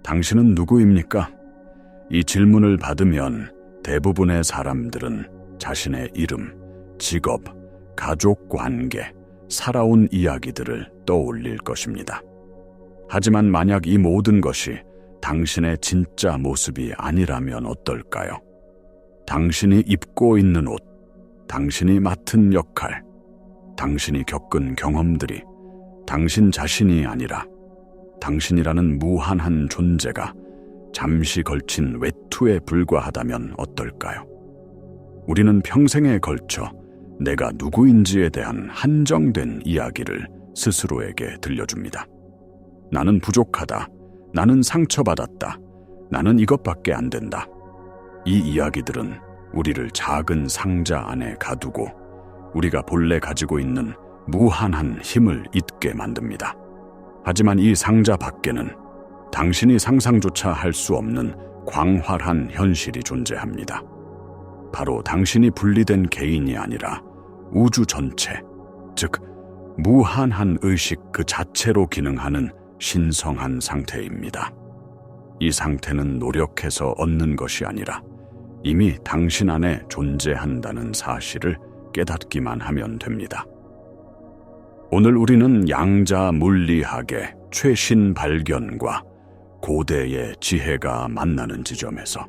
당신은 누구입니까? 이 질문을 받으면 대부분의 사람들은 자신의 이름, 직업, 가족 관계, 살아온 이야기들을 떠올릴 것입니다. 하지만 만약 이 모든 것이 당신의 진짜 모습이 아니라면 어떨까요? 당신이 입고 있는 옷, 당신이 맡은 역할, 당신이 겪은 경험들이 당신 자신이 아니라 당신이라는 무한한 존재가 잠시 걸친 외투에 불과하다면 어떨까요? 우리는 평생에 걸쳐 내가 누구인지에 대한 한정된 이야기를 스스로에게 들려줍니다. 나는 부족하다. 나는 상처받았다. 나는 이것밖에 안 된다. 이 이야기들은 우리를 작은 상자 안에 가두고 우리가 본래 가지고 있는 무한한 힘을 잊게 만듭니다. 하지만 이 상자 밖에는 당신이 상상조차 할 수 없는 광활한 현실이 존재합니다. 바로 당신이 분리된 개인이 아니라 우주 전체, 즉 무한한 의식 그 자체로 기능하는 신성한 상태입니다. 이 상태는 노력해서 얻는 것이 아니라 이미 당신 안에 존재한다는 사실을 깨닫기만 하면 됩니다. 오늘 우리는 양자 물리학의 최신 발견과 고대의 지혜가 만나는 지점에서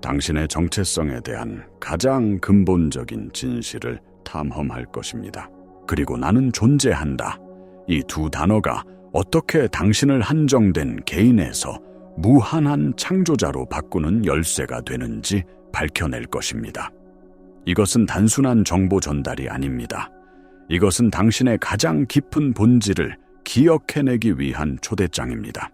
당신의 정체성에 대한 가장 근본적인 진실을 탐험할 것입니다. 그리고 나는 존재한다. 이 두 단어가 어떻게 당신을 한정된 개인에서 무한한 창조자로 바꾸는 열쇠가 되는지 밝혀낼 것입니다. 이것은 단순한 정보 전달이 아닙니다. 이것은 당신의 가장 깊은 본질을 기억해내기 위한 초대장입니다.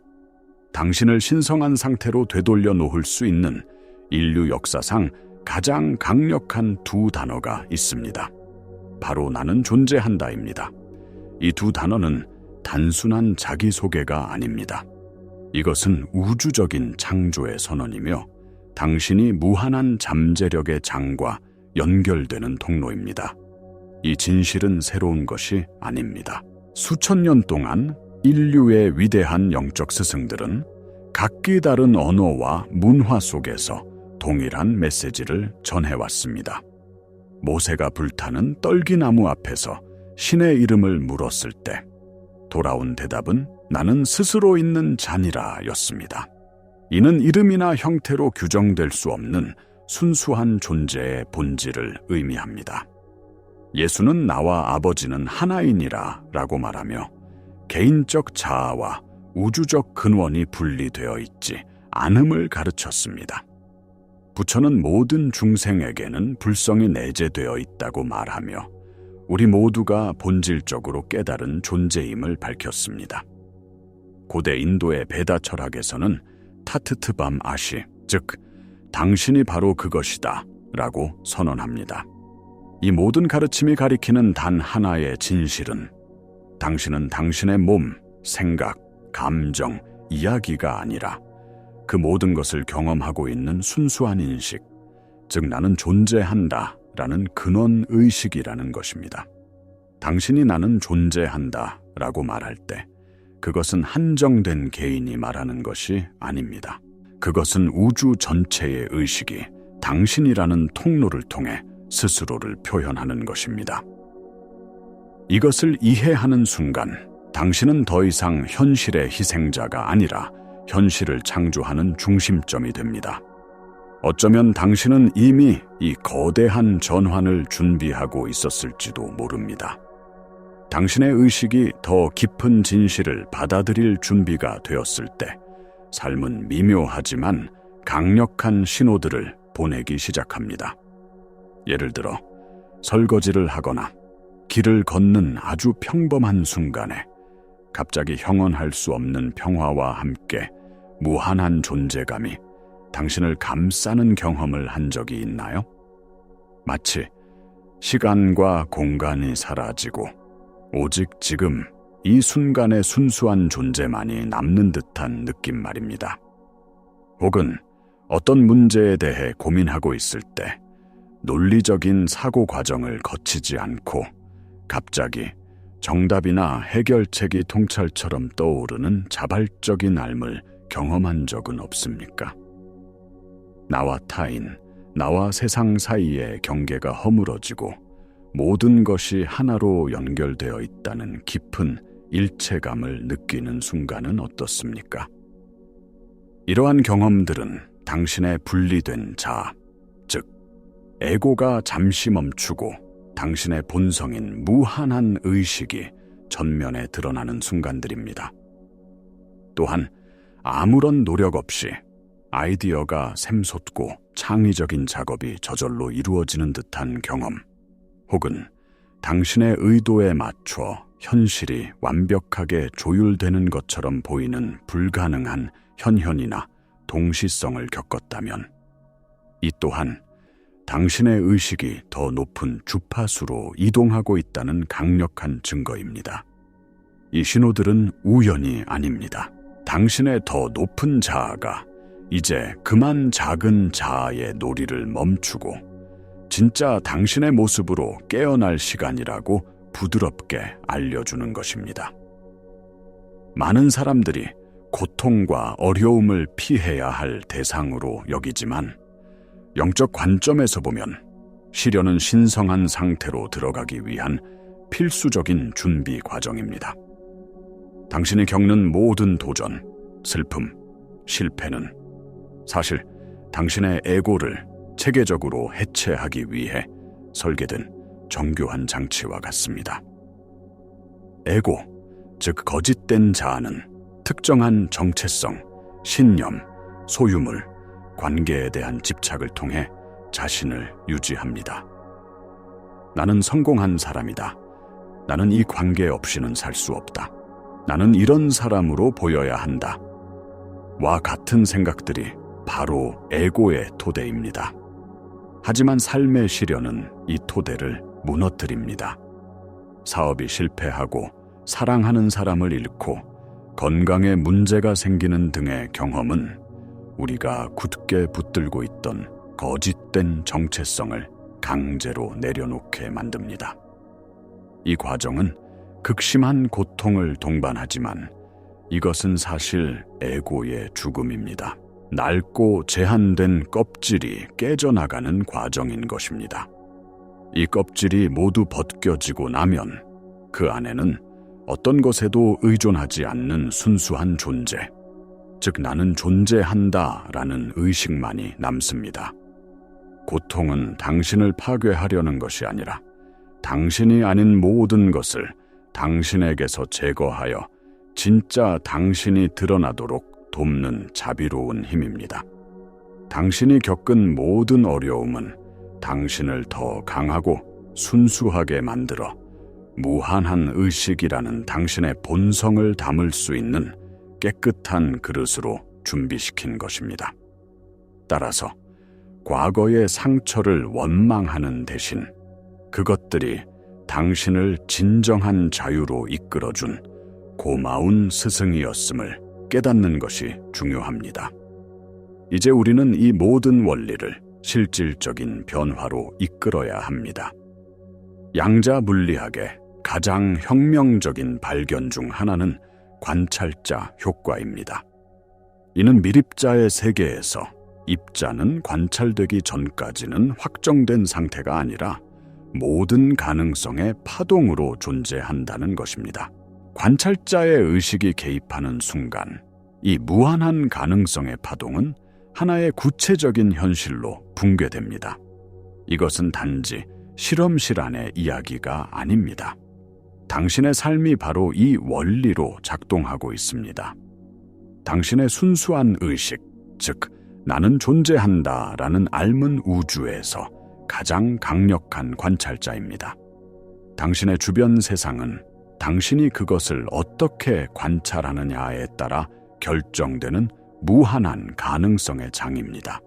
당신을 신성한 상태로 되돌려 놓을 수 있는 인류 역사상 가장 강력한 두 단어가 있습니다. 바로 나는 존재한다입니다. 이 두 단어는 단순한 자기소개가 아닙니다. 이것은 우주적인 창조의 선언이며 당신이 무한한 잠재력의 장과 연결되는 통로입니다. 이 진실은 새로운 것이 아닙니다. 수천 년 동안 인류의 위대한 영적 스승들은 각기 다른 언어와 문화 속에서 동일한 메시지를 전해왔습니다. 모세가 불타는 떨기나무 앞에서 신의 이름을 물었을 때 돌아온 대답은 나는 스스로 있는 자니라 였습니다. 이는 이름이나 형태로 규정될 수 없는 순수한 존재의 본질을 의미합니다. 예수는 나와 아버지는 하나이니라 라고 말하며 개인적 자아와 우주적 근원이 분리되어 있지 않음을 가르쳤습니다. 부처는 모든 중생에게는 불성이 내재되어 있다고 말하며 우리 모두가 본질적으로 깨달은 존재임을 밝혔습니다. 고대 인도의 베다 철학에서는 타트트밤 아시, 즉 당신이 바로 그것이다 라고 선언합니다. 이 모든 가르침이 가리키는 단 하나의 진실은 당신은 당신의 몸, 생각, 감정, 이야기가 아니라 그 모든 것을 경험하고 있는 순수한 인식, 즉 나는 존재한다 라는 근원 의식이라는 것입니다. 당신이 나는 존재한다 라고 말할 때 그것은 한정된 개인이 말하는 것이 아닙니다. 그것은 우주 전체의 의식이 당신이라는 통로를 통해 스스로를 표현하는 것입니다. 이것을 이해하는 순간 당신은 더 이상 현실의 희생자가 아니라 현실을 창조하는 중심점이 됩니다. 어쩌면 당신은 이미 이 거대한 전환을 준비하고 있었을지도 모릅니다. 당신의 의식이 더 깊은 진실을 받아들일 준비가 되었을 때 삶은 미묘하지만 강력한 신호들을 보내기 시작합니다. 예를 들어 설거지를 하거나 길을 걷는 아주 평범한 순간에 갑자기 형언할 수 없는 평화와 함께 무한한 존재감이 당신을 감싸는 경험을 한 적이 있나요? 마치 시간과 공간이 사라지고 오직 지금 이 순간의 순수한 존재만이 남는 듯한 느낌 말입니다. 혹은 어떤 문제에 대해 고민하고 있을 때 논리적인 사고 과정을 거치지 않고 갑자기 정답이나 해결책이 통찰처럼 떠오르는 자발적인 삶을 경험한 적은 없습니까? 나와 타인, 나와 세상 사이의 경계가 허물어지고 모든 것이 하나로 연결되어 있다는 깊은 일체감을 느끼는 순간은 어떻습니까? 이러한 경험들은 당신의 분리된 자, 즉 에고가 잠시 멈추고 당신의 본성인 무한한 의식이 전면에 드러나는 순간들입니다. 또한 아무런 노력 없이 아이디어가 샘솟고 창의적인 작업이 저절로 이루어지는 듯한 경험, 혹은 당신의 의도에 맞춰 현실이 완벽하게 조율되는 것처럼 보이는 불가능한 현현이나 동시성을 겪었다면, 이 또한 당신의 의식이 더 높은 주파수로 이동하고 있다는 강력한 증거입니다. 이 신호들은 우연이 아닙니다. 당신의 더 높은 자아가 이제 그만 작은 자아의 놀이를 멈추고 진짜 당신의 모습으로 깨어날 시간이라고 부드럽게 알려주는 것입니다. 많은 사람들이 고통과 어려움을 피해야 할 대상으로 여기지만, 영적 관점에서 보면 시련은 신성한 상태로 들어가기 위한 필수적인 준비 과정입니다. 당신이 겪는 모든 도전, 슬픔, 실패는 사실 당신의 에고를 체계적으로 해체하기 위해 설계된 정교한 장치와 같습니다. 에고, 즉 거짓된 자아는 특정한 정체성, 신념, 소유물, 관계에 대한 집착을 통해 자신을 유지합니다. 나는 성공한 사람이다. 나는 이 관계 없이는 살 수 없다. 나는 이런 사람으로 보여야 한다. 와 같은 생각들이 바로 에고의 토대입니다. 하지만 삶의 시련은 이 토대를 무너뜨립니다. 사업이 실패하고 사랑하는 사람을 잃고 건강에 문제가 생기는 등의 경험은 우리가 굳게 붙들고 있던 거짓된 정체성을 강제로 내려놓게 만듭니다. 이 과정은 극심한 고통을 동반하지만 이것은 사실 에고의 죽음입니다. 낡고 제한된 껍질이 깨져나가는 과정인 것입니다. 이 껍질이 모두 벗겨지고 나면 그 안에는 어떤 것에도 의존하지 않는 순수한 존재, 즉 나는 존재한다라는 의식만이 남습니다. 고통은 당신을 파괴하려는 것이 아니라 당신이 아닌 모든 것을 당신에게서 제거하여 진짜 당신이 드러나도록 돕는 자비로운 힘입니다. 당신이 겪은 모든 어려움은 당신을 더 강하고 순수하게 만들어 무한한 의식이라는 당신의 본성을 담을 수 있는 깨끗한 그릇으로 준비시킨 것입니다. 따라서 과거의 상처를 원망하는 대신 그것들이 당신을 진정한 자유로 이끌어준 고마운 스승이었음을 깨닫는 것이 중요합니다. 이제 우리는 이 모든 원리를 실질적인 변화로 이끌어야 합니다. 양자 물리학의 가장 혁명적인 발견 중 하나는 관찰자 효과입니다. 이는 미립자의 세계에서 입자는 관찰되기 전까지는 확정된 상태가 아니라 모든 가능성의 파동으로 존재한다는 것입니다. 관찰자의 의식이 개입하는 순간, 이 무한한 가능성의 파동은 하나의 구체적인 현실로 붕괴됩니다. 이것은 단지 실험실 안의 이야기가 아닙니다. 당신의 삶이 바로 이 원리로 작동하고 있습니다. 당신의 순수한 의식, 즉 나는 존재한다라는 알문 우주에서 가장 강력한 관찰자입니다. 당신의 주변 세상은 당신이 그것을 어떻게 관찰하느냐에 따라 결정되는 무한한 가능성의 장입니다.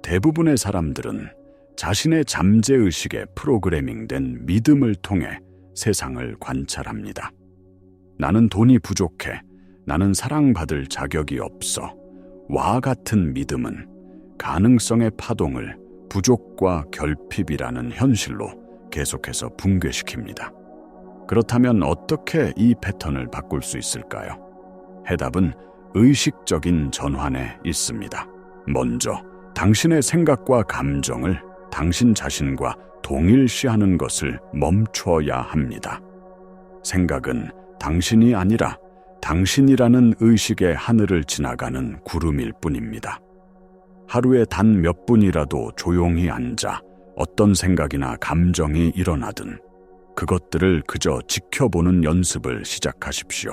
대부분의 사람들은 자신의 잠재의식에 프로그래밍된 믿음을 통해 세상을 관찰합니다. 나는 돈이 부족해, 나는 사랑받을 자격이 없어. 와 같은 믿음은 가능성의 파동을 부족과 결핍이라는 현실로 계속해서 붕괴시킵니다. 그렇다면 어떻게 이 패턴을 바꿀 수 있을까요? 해답은 의식적인 전환에 있습니다. 먼저 당신의 생각과 감정을 당신 자신과 동일시하는 것을 멈춰야 합니다. 생각은 당신이 아니라 당신이라는 의식의 하늘을 지나가는 구름일 뿐입니다. 하루에 단 몇 분이라도 조용히 앉아 어떤 생각이나 감정이 일어나든 그것들을 그저 지켜보는 연습을 시작하십시오.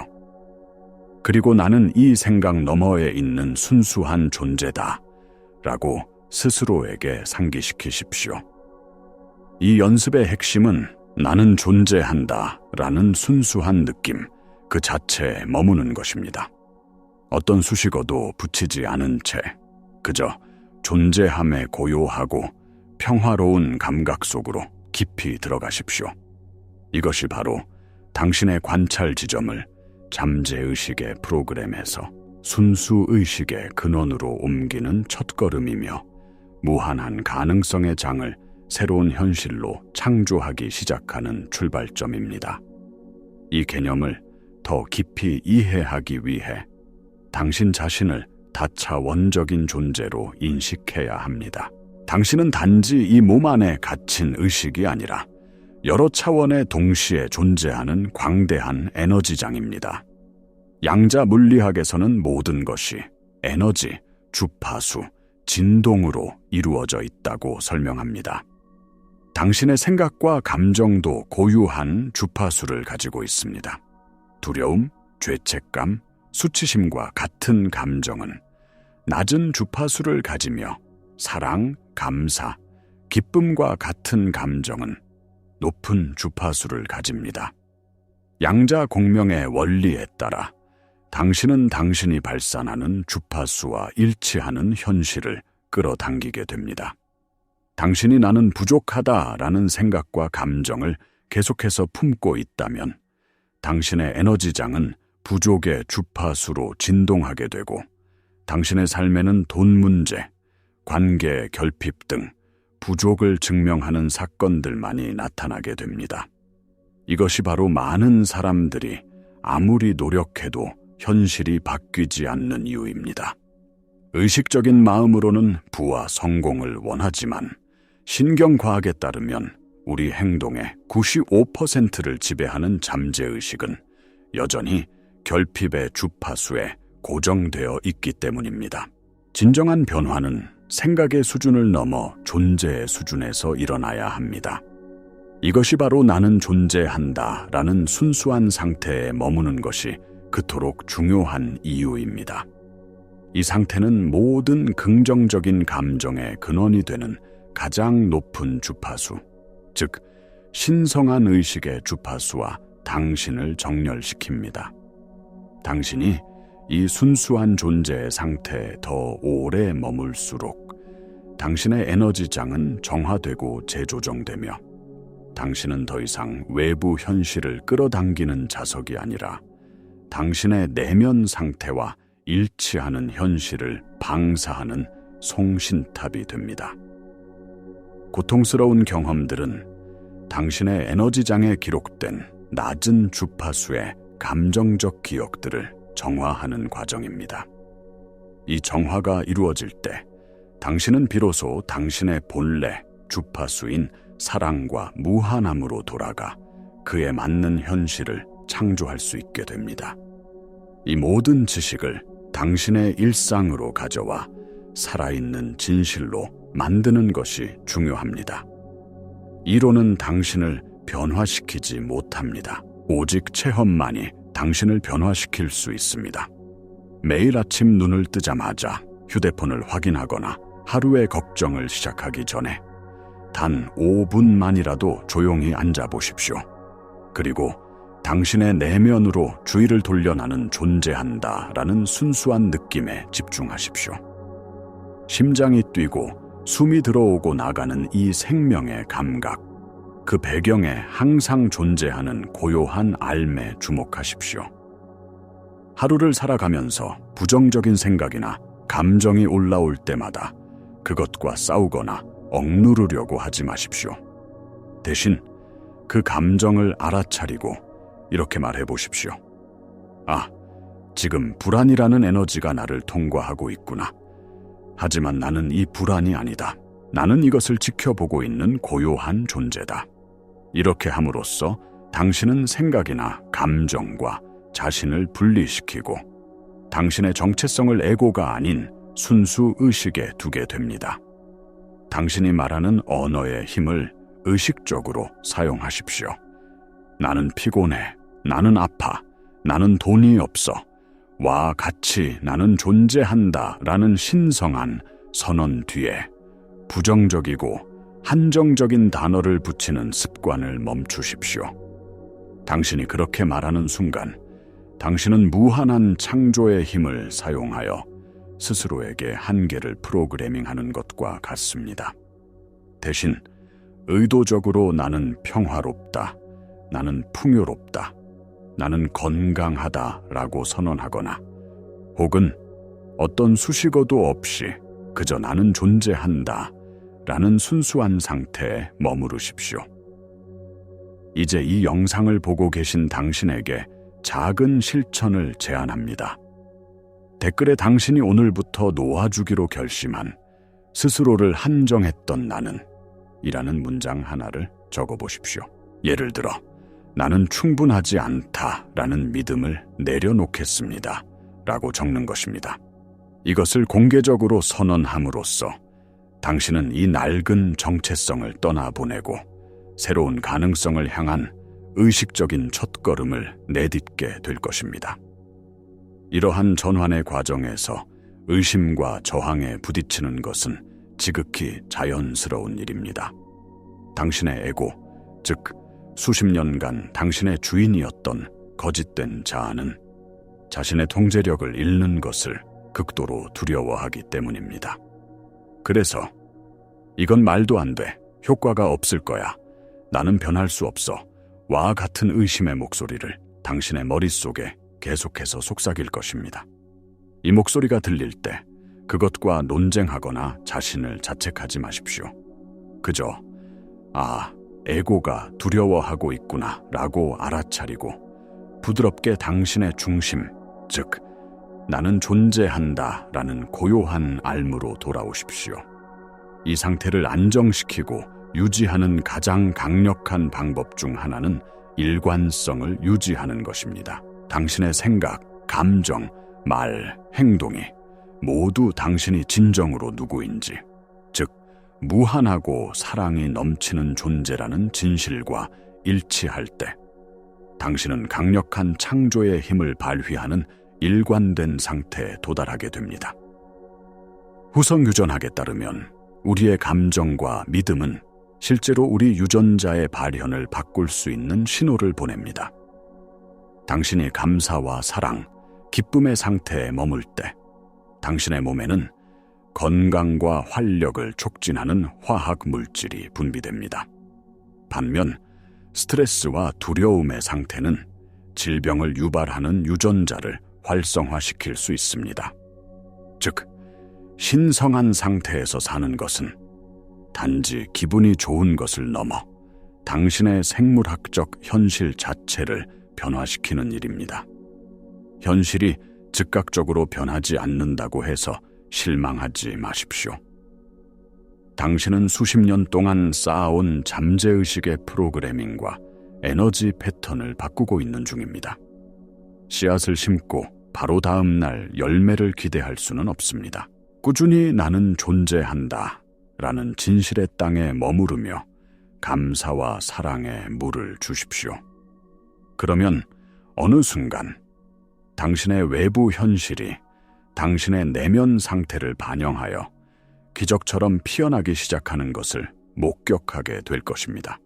그리고 나는 이 생각 너머에 있는 순수한 존재다 라고 스스로에게 상기시키십시오. 이 연습의 핵심은 나는 존재한다 라는 순수한 느낌 그 자체에 머무는 것입니다. 어떤 수식어도 붙이지 않은 채 그저 존재함에 고요하고 평화로운 감각 속으로 깊이 들어가십시오. 이것이 바로 당신의 관찰 지점을 잠재의식의 프로그램에서 순수의식의 근원으로 옮기는 첫걸음이며 무한한 가능성의 장을 새로운 현실로 창조하기 시작하는 출발점입니다. 이 개념을 더 깊이 이해하기 위해 당신 자신을 다차원적인 존재로 인식해야 합니다. 당신은 단지 이 몸 안에 갇힌 의식이 아니라 여러 차원에 동시에 존재하는 광대한 에너지장입니다. 양자 물리학에서는 모든 것이 에너지, 주파수, 진동으로 이루어져 있다고 설명합니다. 당신의 생각과 감정도 고유한 주파수를 가지고 있습니다. 두려움, 죄책감, 수치심과 같은 감정은 낮은 주파수를 가지며 사랑, 감사, 기쁨과 같은 감정은 높은 주파수를 가집니다. 양자 공명의 원리에 따라 당신은 당신이 발산하는 주파수와 일치하는 현실을 끌어당기게 됩니다. 당신이 나는 부족하다라는 생각과 감정을 계속해서 품고 있다면 당신의 에너지장은 부족의 주파수로 진동하게 되고 당신의 삶에는 돈 문제, 관계 결핍 등 부족을 증명하는 사건들만이 나타나게 됩니다. 이것이 바로 많은 사람들이 아무리 노력해도 현실이 바뀌지 않는 이유입니다. 의식적인 마음으로는 부와 성공을 원하지만 신경과학에 따르면 우리 행동의 95%를 지배하는 잠재의식은 여전히 결핍의 주파수에 고정되어 있기 때문입니다. 진정한 변화는 생각의 수준을 넘어 존재의 수준에서 일어나야 합니다. 이것이 바로 나는 존재한다 라는 순수한 상태에 머무는 것이 그토록 중요한 이유입니다. 이 상태는 모든 긍정적인 감정의 근원이 되는 가장 높은 주파수, 즉 신성한 의식의 주파수와 당신을 정렬시킵니다. 당신이 이 순수한 존재의 상태에 더 오래 머물수록 당신의 에너지장은 정화되고 재조정되며 당신은 더 이상 외부 현실을 끌어당기는 자석이 아니라 당신의 내면 상태와 일치하는 현실을 방사하는 송신탑이 됩니다. 고통스러운 경험들은 당신의 에너지장에 기록된 낮은 주파수의 감정적 기억들을 정화하는 과정입니다. 이 정화가 이루어질 때 당신은 비로소 당신의 본래 주파수인 사랑과 무한함으로 돌아가 그에 맞는 현실을 창조할 수 있게 됩니다. 이 모든 지식을 당신의 일상으로 가져와 살아있는 진실로 만드는 것이 중요합니다. 이론은 당신을 변화시키지 못합니다. 오직 체험만이 당신을 변화시킬 수 있습니다. 매일 아침 눈을 뜨자마자 휴대폰을 확인하거나 하루의 걱정을 시작하기 전에 단 5분만이라도 조용히 앉아 보십시오. 그리고 당신의 내면으로 주의를 돌려나는 존재한다라는 순수한 느낌에 집중하십시오. 심장이 뛰고 숨이 들어오고 나가는 이 생명의 감각, 그 배경에 항상 존재하는 고요한 알매 주목하십시오. 하루를 살아가면서 부정적인 생각이나 감정이 올라올 때마다 그것과 싸우거나 억누르려고 하지 마십시오. 대신 그 감정을 알아차리고 이렇게 말해 보십시오. 아, 지금 불안이라는 에너지가 나를 통과하고 있구나. 하지만 나는 이 불안이 아니다. 나는 이것을 지켜보고 있는 고요한 존재다. 이렇게 함으로써 당신은 생각이나 감정과 자신을 분리시키고 당신의 정체성을 에고가 아닌 순수 의식에 두게 됩니다. 당신이 말하는 언어의 힘을 의식적으로 사용하십시오. 나는 피곤해. 나는 아파. 나는 돈이 없어. 와 같이 나는 존재한다 라는 신성한 선언 뒤에 부정적이고 한정적인 단어를 붙이는 습관을 멈추십시오. 당신이 그렇게 말하는 순간 당신은 무한한 창조의 힘을 사용하여 스스로에게 한계를 프로그래밍하는 것과 같습니다. 대신 의도적으로 나는 평화롭다, 나는 풍요롭다, 나는 건강하다라고 선언하거나 혹은 어떤 수식어도 없이 그저 나는 존재한다 라는 순수한 상태에 머무르십시오. 이제 이 영상을 보고 계신 당신에게 작은 실천을 제안합니다. 댓글에 당신이 오늘부터 놓아주기로 결심한 스스로를 한정했던 나는 이라는 문장 하나를 적어보십시오. 예를 들어 나는 충분하지 않다라는 믿음을 내려놓겠습니다 라고 적는 것입니다. 이것을 공개적으로 선언함으로써 당신은 이 낡은 정체성을 떠나보내고 새로운 가능성을 향한 의식적인 첫걸음을 내딛게 될 것입니다. 이러한 전환의 과정에서 의심과 저항에 부딪히는 것은 지극히 자연스러운 일입니다. 당신의 에고, 즉 수십 년간 당신의 주인이었던 거짓된 자아는 자신의 통제력을 잃는 것을 극도로 두려워하기 때문입니다. 그래서 이건 말도 안 돼, 효과가 없을 거야, 나는 변할 수 없어 와 같은 의심의 목소리를 당신의 머릿속에 계속해서 속삭일 것입니다. 이 목소리가 들릴 때 그것과 논쟁하거나 자신을 자책하지 마십시오. 그저 에고가 두려워하고 있구나 라고 알아차리고 부드럽게 당신의 중심, 즉 나는 존재한다 라는 고요한 알무로 돌아오십시오. 이 상태를 안정시키고 유지하는 가장 강력한 방법 중 하나는 일관성을 유지하는 것입니다. 당신의 생각, 감정, 말, 행동이 모두 당신이 진정으로 누구인지, 즉 무한하고 사랑이 넘치는 존재라는 진실과 일치할 때 당신은 강력한 창조의 힘을 발휘하는 일관된 상태에 도달하게 됩니다. 후성 유전학에 따르면 우리의 감정과 믿음은 실제로 우리 유전자의 발현을 바꿀 수 있는 신호를 보냅니다. 당신이 감사와 사랑, 기쁨의 상태에 머물 때 당신의 몸에는 건강과 활력을 촉진하는 화학 물질이 분비됩니다. 반면 스트레스와 두려움의 상태는 질병을 유발하는 유전자를 활성화시킬 수 있습니다. 즉, 신성한 상태에서 사는 것은 단지 기분이 좋은 것을 넘어 당신의 생물학적 현실 자체를 변화시키는 일입니다. 현실이 즉각적으로 변하지 않는다고 해서 실망하지 마십시오. 당신은 수십 년 동안 쌓아온 잠재의식의 프로그래밍과 에너지 패턴을 바꾸고 있는 중입니다. 씨앗을 심고 바로 다음 날 열매를 기대할 수는 없습니다. 꾸준히 나는 존재한다 라는 진실의 땅에 머무르며 감사와 사랑의 물을 주십시오. 그러면 어느 순간 당신의 외부 현실이 당신의 내면 상태를 반영하여 기적처럼 피어나기 시작하는 것을 목격하게 될 것입니다.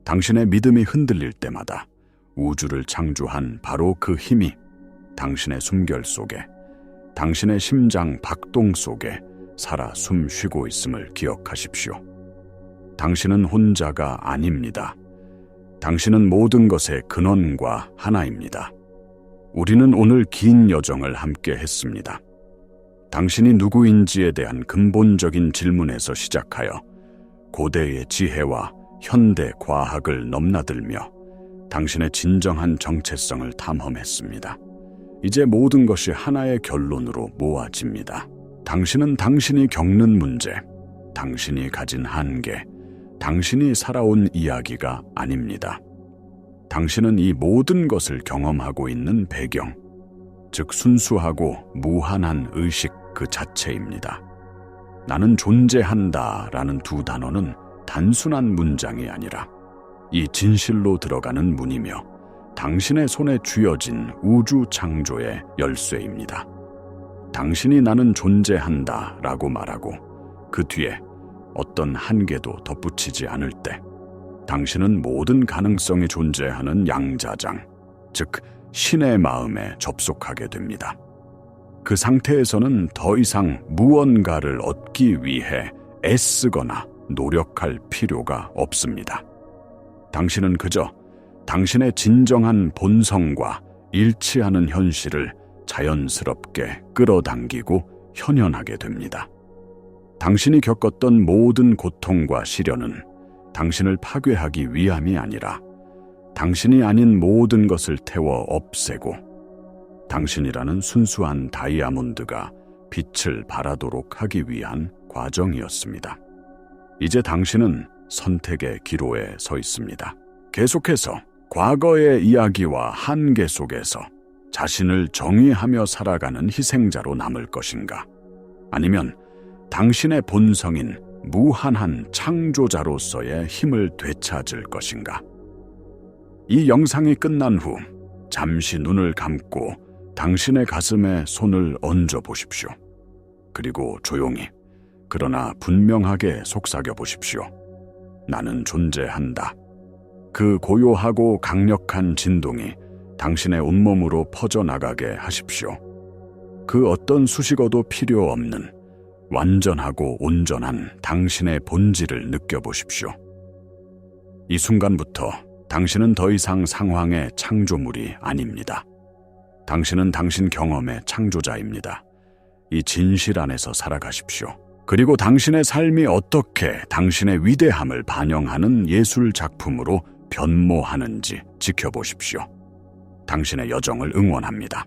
당신의 믿음이 흔들릴 때마다 우주를 창조한 바로 그 힘이 당신의 숨결 속에, 당신의 심장 박동 속에 살아 숨 쉬고 있음을 기억하십시오. 당신은 혼자가 아닙니다. 당신은 모든 것의 근원과 하나입니다. 우리는 오늘 긴 여정을 함께 했습니다. 당신이 누구인지에 대한 근본적인 질문에서 시작하여 고대의 지혜와 현대 과학을 넘나들며 당신의 진정한 정체성을 탐험했습니다. 이제 모든 것이 하나의 결론으로 모아집니다. 당신은 당신이 겪는 문제, 당신이 가진 한계, 당신이 살아온 이야기가 아닙니다. 당신은 이 모든 것을 경험하고 있는 배경, 즉 순수하고 무한한 의식 그 자체입니다. 나는 존재한다 라는 두 단어는 단순한 문장이 아니라 이 진실로 들어가는 문이며 당신의 손에 쥐어진 우주 창조의 열쇠입니다. 당신이 나는 존재한다 라고 말하고 그 뒤에 어떤 한계도 덧붙이지 않을 때 당신은 모든 가능성이 존재하는 양자장, 즉 신의 마음에 접속하게 됩니다. 그 상태에서는 더 이상 무언가를 얻기 위해 애쓰거나 노력할 필요가 없습니다. 당신은 그저 당신의 진정한 본성과 일치하는 현실을 자연스럽게 끌어당기고 현현하게 됩니다. 당신이 겪었던 모든 고통과 시련은 당신을 파괴하기 위함이 아니라 당신이 아닌 모든 것을 태워 없애고 당신이라는 순수한 다이아몬드가 빛을 발하도록 하기 위한 과정이었습니다. 이제 당신은 선택의 기로에 서 있습니다. 계속해서 과거의 이야기와 한계 속에서 자신을 정의하며 살아가는 희생자로 남을 것인가? 아니면 당신의 본성인 무한한 창조자로서의 힘을 되찾을 것인가? 이 영상이 끝난 후 잠시 눈을 감고 당신의 가슴에 손을 얹어 보십시오. 그리고 조용히 그러나 분명하게 속삭여 보십시오. 나는 존재한다. 그 고요하고 강력한 진동이 당신의 온몸으로 퍼져나가게 하십시오. 그 어떤 수식어도 필요 없는 완전하고 온전한 당신의 본질을 느껴보십시오. 이 순간부터 당신은 더 이상 상황의 창조물이 아닙니다. 당신은 당신 경험의 창조자입니다. 이 진실 안에서 살아가십시오. 그리고 당신의 삶이 어떻게 당신의 위대함을 반영하는 예술 작품으로 변모하는지 지켜보십시오. 당신의 여정을 응원합니다.